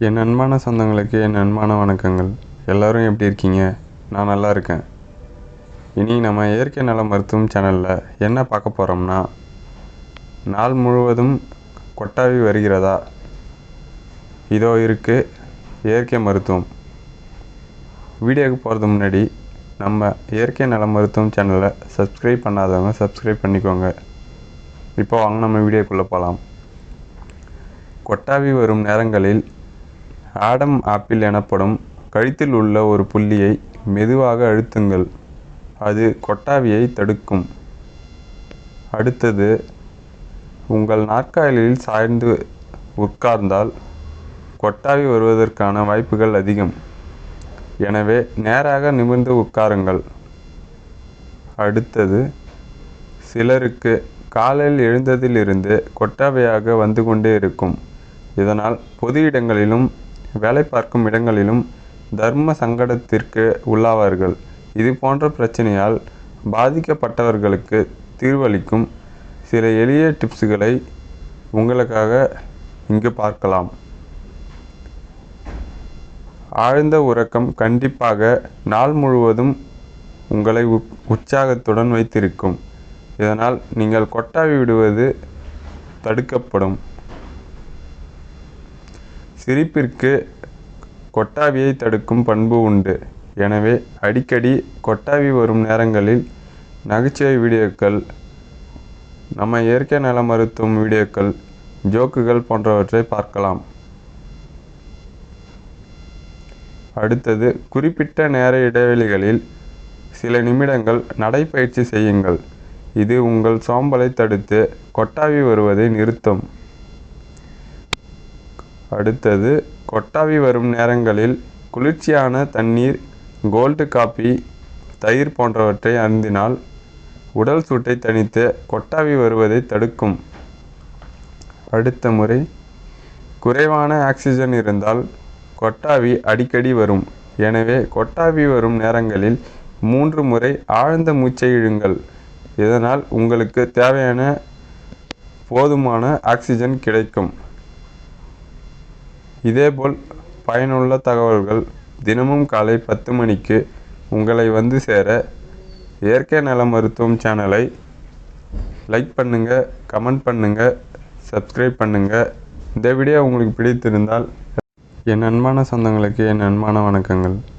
என் அன்பான சொந்தங்களுக்கு என் அன்பான வணக்கங்கள். எல்லோரும் எப்படி இருக்கீங்க? நான் நல்லா இருக்கேன். இனி நம்ம இயற்கை நல மருத்துவம் சேனலில் என்ன பார்க்க போகிறோம்னா, நாள் முழுவதும் கொட்டாவி வருகிறதா? இதோ இருக்குது இயற்கை மருத்துவம். வீடியோவுக்கு போகிறதுக்கு முன்னாடி நம்ம இயற்கை நல மருத்துவம் சேனலை சப்ஸ்கிரைப் பண்ணாதவங்க சப்ஸ்கிரைப் பண்ணிக்கோங்க. இப்போ வாங்க நம்ம வீடியோக்குள்ளே போகலாம். கொட்டாவி வரும் நேரங்களில் ஆடம் ஆப்பிள் எனப்படும் கழுத்தில் உள்ள ஒரு புள்ளியை மெதுவாக அழுத்துங்கள். அது கொட்டாவியை தடுக்கும். அடுத்தது, உங்கள் நாற்காலியில் சாய்ந்து உட்கார்ந்தால் கொட்டாவி வருவதற்கான வாய்ப்புகள் அதிகம். எனவே நேராக நிமிர்ந்து உட்காருங்கள். அடுத்தது, சிலருக்கு காலையில் எழுந்ததிலிருந்து கொட்டாவியாக வந்து கொண்டே இருக்கும். இதனால் பொது இடங்களிலும் வேலை பார்க்கும் இடங்களிலும் தர்ம சங்கடத்திற்கு உள்ளாவார்கள். இது போன்ற பிரச்சனையால் பாதிக்கப்பட்டவர்களுக்கு தீர்வளிக்கும் சில எளிய டிப்ஸுகளை உங்களுக்காக இங்கு பார்க்கலாம். ஆழ்ந்த உறக்கம் கண்டிப்பாக நாள் முழுவதும் உங்களை உற்சாகத்துடன் வைத்திருக்கும். இதனால் நீங்கள் கொட்டாவி விடுவது தடுக்கப்படும். சிரிப்பிற்கு கொட்டாவியை தடுக்கும் பண்பு உண்டு. எனவே அடிக்கடி கொட்டாவி வரும் நேரங்களில் நகைச்சுவை வீடியோக்கள், நம்ம இயற்கை நல மருத்துவம் வீடியோக்கள், ஜோக்குகள் போன்றவற்றை பார்க்கலாம். அடுத்தது, குறிப்பிட்ட நேர இடைவெளிகளில் சில நிமிடங்கள் நடைப்பயிற்சி செய்யுங்கள். இது உங்கள் சோம்பலை தடுத்து கொட்டாவி வருவதை நிறுத்தும். அடுத்தது, கொட்டாவி வரும் நேரங்களில் குளிர்ச்சியான தண்ணீர், கோல்டு காபி, தயிர் போன்றவற்றை அருந்தினால் உடல் சூட்டை தணித்து கொட்டாவி வருவதை தடுக்கும். அடுத்த முறை, குறைவான ஆக்சிஜன் இருந்தால் கொட்டாவி அடிக்கடி வரும். எனவே கொட்டாவி வரும் நேரங்களில் 3 முறை ஆழ்ந்த மூச்சை இழுங்கள். இதனால் உங்களுக்கு தேவையான போதுமான ஆக்சிஜன் கிடைக்கும். இதேபோல் பயனுள்ள தகவல்கள் தினமும் காலை 10 மணிக்கு உங்களை வந்து சேர இயற்கை நல மருத்துவம் சேனலை லைக் பண்ணுங்கள், கமெண்ட் பண்ணுங்கள், சப்ஸ்கிரைப் பண்ணுங்கள். இந்த வீடியோ உங்களுக்கு பிடித்திருந்தால் என் அன்பான சொந்தங்களுக்கு என் அன்பான வணக்கங்கள்.